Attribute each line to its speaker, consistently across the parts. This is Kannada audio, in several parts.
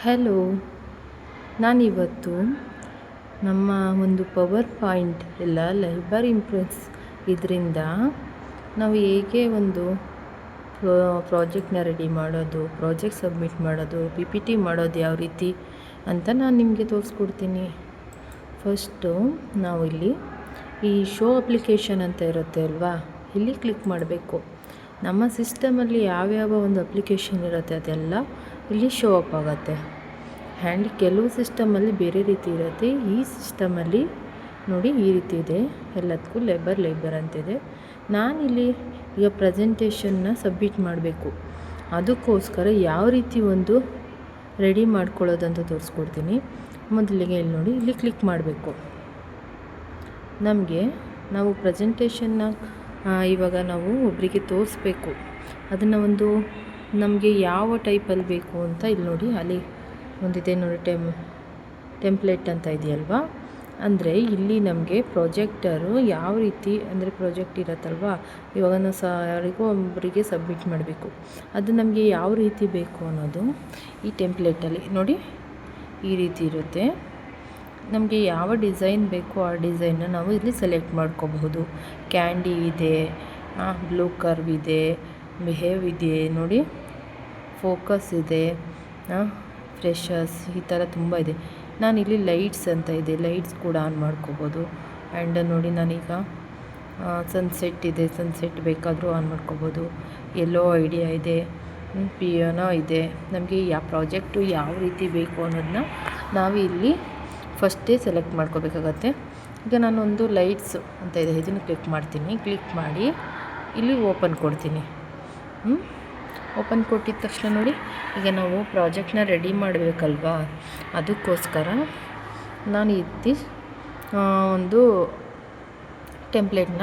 Speaker 1: ಹಲೋ, ನಾನಿವತ್ತು ನಮ್ಮ ಒಂದು ಪವರ್ ಪಾಯಿಂಟ್ ಎಲ್ಲ ಲೈಬ್ರರಿ ಇಂಪ್ರೆಸ್ ಇದರಿಂದ ನಾವು ಹೇಗೆ ಒಂದು ಪ್ರಾಜೆಕ್ಟ್ನ ರೆಡಿ ಮಾಡೋದು, ಪ್ರಾಜೆಕ್ಟ್ ಸಬ್ಮಿಟ್ ಮಾಡೋದು, PPT ಮಾಡೋದು ಯಾವ ರೀತಿ ಅಂತ ನಾನು ನಿಮಗೆ ತೋರಿಸ್ಕೊಡ್ತೀನಿ. ಫಸ್ಟು ನಾವು ಇಲ್ಲಿ ಈ ಶೋ ಅಪ್ಲಿಕೇಶನ್ ಅಂತ ಇರುತ್ತೆ ಅಲ್ವಾ, ಇಲ್ಲಿ ಕ್ಲಿಕ್ ಮಾಡಬೇಕು. ನಮ್ಮ ಸಿಸ್ಟಮಲ್ಲಿ ಯಾವ್ಯಾವ ಒಂದು ಅಪ್ಲಿಕೇಶನ್ ಇರುತ್ತೆ ಅದೆಲ್ಲ ಇಲ್ಲಿ ಶೋ ಅಪ್ ಆಗುತ್ತೆ. ಆ್ಯಂಡ್ ಕೆಲವು ಸಿಸ್ಟಮಲ್ಲಿ ಬೇರೆ ರೀತಿ ಇರುತ್ತೆ. ಈ ಸಿಸ್ಟಮಲ್ಲಿ ನೋಡಿ ಈ ರೀತಿ ಇದೆ, ಎಲ್ಲದಕ್ಕೂ ಲೇಬರ್ ಅಂತಿದೆ. ನಾನಿಲ್ಲಿ ಈಗ ಪ್ರೆಸೆಂಟೇಷನ್ನ ಸಬ್ಮಿಟ್ ಮಾಡಬೇಕು. ಅದಕ್ಕೋಸ್ಕರ ಯಾವ ರೀತಿ ಒಂದು ರೆಡಿ ಮಾಡ್ಕೊಳ್ಳೋದಂತ ತೋರಿಸ್ಕೊಡ್ತೀನಿ. ಮೊದಲಿಗೆ ಇಲ್ಲಿ ನೋಡಿ, ಇಲ್ಲಿ ಕ್ಲಿಕ್ ಮಾಡಬೇಕು. ನಾವು ಪ್ರೆಸೆಂಟೇಷನ್ನ ಇವಾಗ ನಾವು ಒಬ್ಬರಿಗೆ ತೋರಿಸ್ಬೇಕು. ಅದನ್ನು ಒಂದು ನಮಗೆ ಯಾವ ಟೈಪಲ್ಲಿ ಬೇಕು ಅಂತ ಇಲ್ಲಿ ನೋಡಿ, ಅಲ್ಲಿ ಒಂದಿದೆ ನೋಡಿ, ಟೆಂಪ್ಲೇಟ್ ಅಂತ ಇದೆಯಲ್ವಾ. ಅಂದರೆ ಇಲ್ಲಿ ನಮಗೆ ಪ್ರಾಜೆಕ್ಟರು ಯಾವ ರೀತಿ, ಅಂದರೆ ಪ್ರಾಜೆಕ್ಟ್ ಇರತ್ತಲ್ವ, ಇವಾಗ ನಾವು ಯಾರಿಗೋ ಒಬ್ಬರಿಗೆ ಸಬ್ಮಿಟ್ ಮಾಡಬೇಕು. ಅದು ನಮಗೆ ಯಾವ ರೀತಿ ಬೇಕು ಅನ್ನೋದು ಈ ಟೆಂಪ್ಲೇಟಲ್ಲಿ ನೋಡಿ ಈ ರೀತಿ ಇರುತ್ತೆ. ನಮಗೆ ಯಾವ ಡಿಸೈನ್ ಬೇಕೋ ಆ ಡಿಸೈನ್ನ ನಾವು ಇಲ್ಲಿ ಸೆಲೆಕ್ಟ್ ಮಾಡ್ಕೋಬಹುದು. ಕ್ಯಾಂಡಿ ಇದೆ, ಬ್ಲೂ ಕರ್ವ್ ಇದೆ, ಬಿಹೇವ್ ಇದೆ ನೋಡಿ, ಫೋಕಸ್ ಇದೆ, ಫ್ರೆಶರ್ಸ್, ಈ ಥರ ತುಂಬ ಇದೆ. ನಾನಿಲ್ಲಿ ಲೈಟ್ಸ್ ಅಂತ ಇದೆ, ಲೈಟ್ಸ್ ಕೂಡ ಆನ್ ಮಾಡ್ಕೋಬೋದು. ಆ್ಯಂಡ್ ನೋಡಿ, ನಾನೀಗ ಸನ್ಸೆಟ್ ಇದೆ, ಸನ್ಸೆಟ್ ಬೇಕಾದರೂ ಆನ್ ಮಾಡ್ಕೋಬೋದು. ಎಲ್ಲೋ ಐಡಿಯಾ ಇದೆ, ಪಿಯಾನೋ ಇದೆ. ನಮಗೆ ಯಾವ ಪ್ರಾಜೆಕ್ಟು ಯಾವ ರೀತಿ ಬೇಕು ಅನ್ನೋದನ್ನ ನಾವು ಇಲ್ಲಿ ಫಸ್ಟೇ ಸೆಲೆಕ್ಟ್ ಮಾಡ್ಕೋಬೇಕಾಗತ್ತೆ. ಈಗ ನಾನೊಂದು ಲೈಟ್ಸ್ ಅಂತ ಇದೆ, ಇದನ್ನು ಕ್ಲಿಕ್ ಮಾಡ್ತೀನಿ. ಕ್ಲಿಕ್ ಮಾಡಿ ಇಲ್ಲಿ ಓಪನ್ ಕೊಡ್ತೀನಿ. ಓಪನ್ ಕೊಟ್ಟಿದ ತಕ್ಷಣ ನೋಡಿ, ಈಗ ನಾವು ಪ್ರಾಜೆಕ್ಟ್ನ ರೆಡಿ ಮಾಡಬೇಕಲ್ವಾ, ಅದಕ್ಕೋಸ್ಕರ ನಾನು ಇಲ್ಲಿ ಒಂದು ಟೆಂಪ್ಲೇಟ್ನ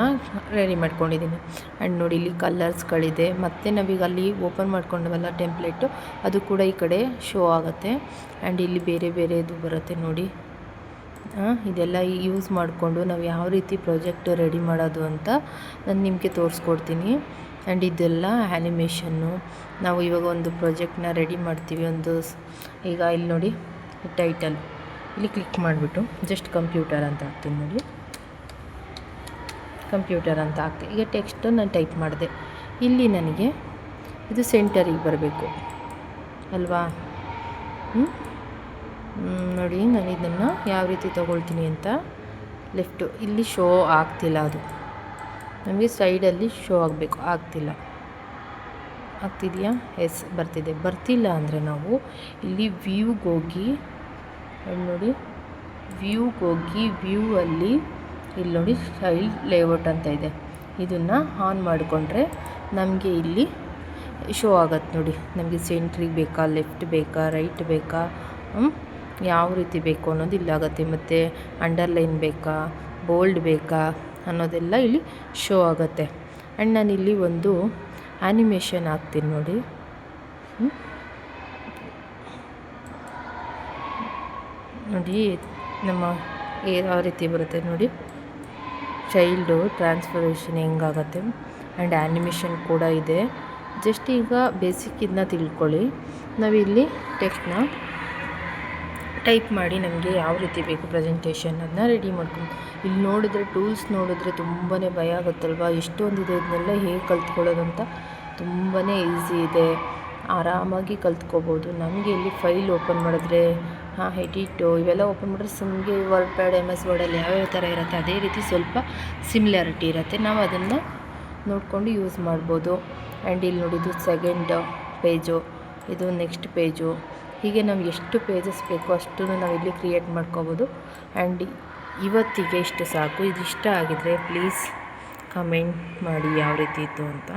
Speaker 1: ರೆಡಿ ಮಾಡ್ಕೊಂಡಿದ್ದೀನಿ. ಆ್ಯಂಡ್ ನೋಡಿ, ಇಲ್ಲಿ ಕಲರ್ಸ್ಗಳಿದೆ. ಮತ್ತು ನಾವೀಗ ಅಲ್ಲಿ ಓಪನ್ ಮಾಡ್ಕೊಂಡವಲ್ಲ ಟೆಂಪ್ಲೇಟು, ಅದು ಕೂಡ ಈ ಕಡೆ ಶೋ ಆಗುತ್ತೆ. ಆ್ಯಂಡ್ ಇಲ್ಲಿ ಬೇರೆ ಬೇರೆದು ಬರುತ್ತೆ ನೋಡಿ. ಇದೆಲ್ಲ ಯೂಸ್ ಮಾಡಿಕೊಂಡು ನಾವು ಯಾವ ರೀತಿ ಪ್ರಾಜೆಕ್ಟ್ ರೆಡಿ ಮಾಡೋದು ಅಂತ ನಾನು ನಿಮಗೆ ತೋರಿಸ್ಕೊಡ್ತೀನಿ. ಆ್ಯಂಡ್ ಇದೆಲ್ಲ ಆ್ಯನಿಮೇಷನ್ನು. ನಾವು ಇವಾಗ ಒಂದು ಪ್ರಾಜೆಕ್ಟ್ನ ರೆಡಿ ಮಾಡ್ತೀವಿ. ಈಗ ಇಲ್ಲಿ ನೋಡಿ, ಟೈಟಲ್ ಇಲ್ಲಿ ಕ್ಲಿಕ್ ಮಾಡಿಬಿಟ್ಟು ಜಸ್ಟ್ ಕಂಪ್ಯೂಟರ್ ಅಂತ ಹಾಕ್ತೀನಿ ನೋಡಿ. ಕಂಪ್ಯೂಟರ್ ಅಂತ ಹಾಕ್ತೀನಿ. ಈಗ ಟೆಕ್ಸ್ಟ್ ನಾನು ಟೈಪ್ ಮಾಡಿದೆ. ಇಲ್ಲಿ ನನಗೆ ಇದು ಸೆಂಟರಿಗೆ ಬರಬೇಕು ಅಲ್ವಾ. ನೋಡಿ, ನಾನು ಇದನ್ನು ಯಾವ ರೀತಿ ತೊಗೊಳ್ತೀನಿ ಅಂತ. ಲೆಫ್ಟು ಇಲ್ಲಿ ಶೋ ಆಗ್ತಿಲ್ಲ, ಅದು ನಮಗೆ ಸೈಡಲ್ಲಿ ಶೋ ಆಗಬೇಕು, ಆಗ್ತಿದೆಯಾ? ಎಸ್, ಬರ್ತಿಲ್ಲ ಅಂದರೆ ನಾವು ಇಲ್ಲಿ ವ್ಯೂಗೆ ಹೋಗಿ ನೋಡಿ, ವ್ಯೂ ಅಲ್ಲಿ ಇಲ್ಲಿ ನೋಡಿ ಸ್ಟೈಲ್ ಲೇಔಟ್ ಅಂತ ಇದೆ. ಇದನ್ನು ಆನ್ ಮಾಡಿಕೊಂಡ್ರೆ ನಮಗೆ ಇಲ್ಲಿ ಶೋ ಆಗತ್ತೆ ನೋಡಿ. ನಮಗೆ ಸೆಂಟ್ರಿಗೆ ಬೇಕಾ, ಲೆಫ್ಟ್ ಬೇಕಾ, ರೈಟ್ ಬೇಕಾ, ಯಾವ ರೀತಿ ಬೇಕು ಅನ್ನೋದು ಇಲ್ಲಾಗುತ್ತೆ. ಮತ್ತು ಅಂಡರ್ಲೈನ್ ಬೇಕಾ, ಬೋಲ್ಡ್ ಬೇಕಾ ಅನ್ನೋದೆಲ್ಲ ಇಲ್ಲಿ ಶೋ ಆಗುತ್ತೆ. ಆ್ಯಂಡ್ ನಾನಿಲ್ಲಿ ಒಂದು ಆ್ಯನಿಮೇಷನ್ ಹಾಕ್ತೀನಿ ನೋಡಿ. ನೋಡಿ ನಮ್ಮ ಯಾವ ರೀತಿ ಬರುತ್ತೆ ನೋಡಿ, ಚೈಲ್ಡು ಟ್ರಾನ್ಸ್ಫರ್ಮೇಷನ್ ಹೆಂಗಾಗತ್ತೆ. ಆ್ಯಂಡ್ ಆ್ಯನಿಮೇಷನ್ ಕೂಡ ಇದೆ. ಜಸ್ಟ್ ಈಗ ಬೇಸಿಕ್ ಇದನ್ನ ತಿಳ್ಕೊಳ್ಳಿ. ನಾವಿಲ್ಲಿ ಟೆಕ್ಸ್ಟ್ನ ಟೈಪ್ ಮಾಡಿ ನಮಗೆ ಯಾವ ರೀತಿ ಬೇಕು ಪ್ರೆಸೆಂಟೇಷನ್ ಅದನ್ನ ರೆಡಿ ಮಾಡ್ಕೊಂಡು. ಇಲ್ಲಿ ನೋಡಿದ್ರೆ ಟೂಲ್ಸ್ ನೋಡಿದ್ರೆ ತುಂಬಾ ಭಯ ಆಗುತ್ತಲ್ವ, ಎಷ್ಟೊಂದಿದೆ. ಇದನ್ನೆಲ್ಲ ಹೇಗೆ ಕಲ್ತ್ಕೊಳ್ಳೋದು ಅಂತ ತುಂಬಾ ಈಸಿ ಇದೆ, ಆರಾಮಾಗಿ ಕಲ್ತ್ಕೋಬೋದು. ನಮಗೆ ಇಲ್ಲಿ ಫೈಲ್ ಓಪನ್ ಮಾಡಿದ್ರೆ ಎಡಿಟು ಇವೆಲ್ಲ ಓಪನ್ ಮಾಡಿದ್ರೆ ನಮಗೆ ವರ್ಡ್ ಪ್ಯಾಡ್, MS ವರ್ಡಲ್ಲಿ ಯಾವ್ಯಾವ ಥರ ಇರುತ್ತೆ ಅದೇ ರೀತಿ ಸ್ವಲ್ಪ ಸಿಮಿಲಾರಿಟಿ ಇರುತ್ತೆ. ನಾವು ಅದನ್ನು ನೋಡಿಕೊಂಡು ಯೂಸ್ ಮಾಡ್ಬೋದು. ಆ್ಯಂಡ್ ಇಲ್ಲಿ ನೋಡಿದ್ದು ಸೆಕೆಂಡ್ ಪೇಜು, ಇದು ನೆಕ್ಸ್ಟ್ ಪೇಜು. ಹೀಗೆ ನಾವು ಎಷ್ಟು ಪೇಜಸ್ ಬೇಕೋ ಅಷ್ಟನ್ನು ನಾವಿಲ್ಲಿ ಕ್ರಿಯೇಟ್ ಮಾಡ್ಕೋಬೋದು. ಆ್ಯಂಡ್ ಇವತ್ತಿಗೆ ಇಷ್ಟು ಸಾಕು. ಇದು ಇಷ್ಟ ಆಗಿದರೆ ಪ್ಲೀಸ್ ಕಮೆಂಟ್ ಮಾಡಿ ಯಾವ ರೀತಿ ಇತ್ತು ಅಂತ.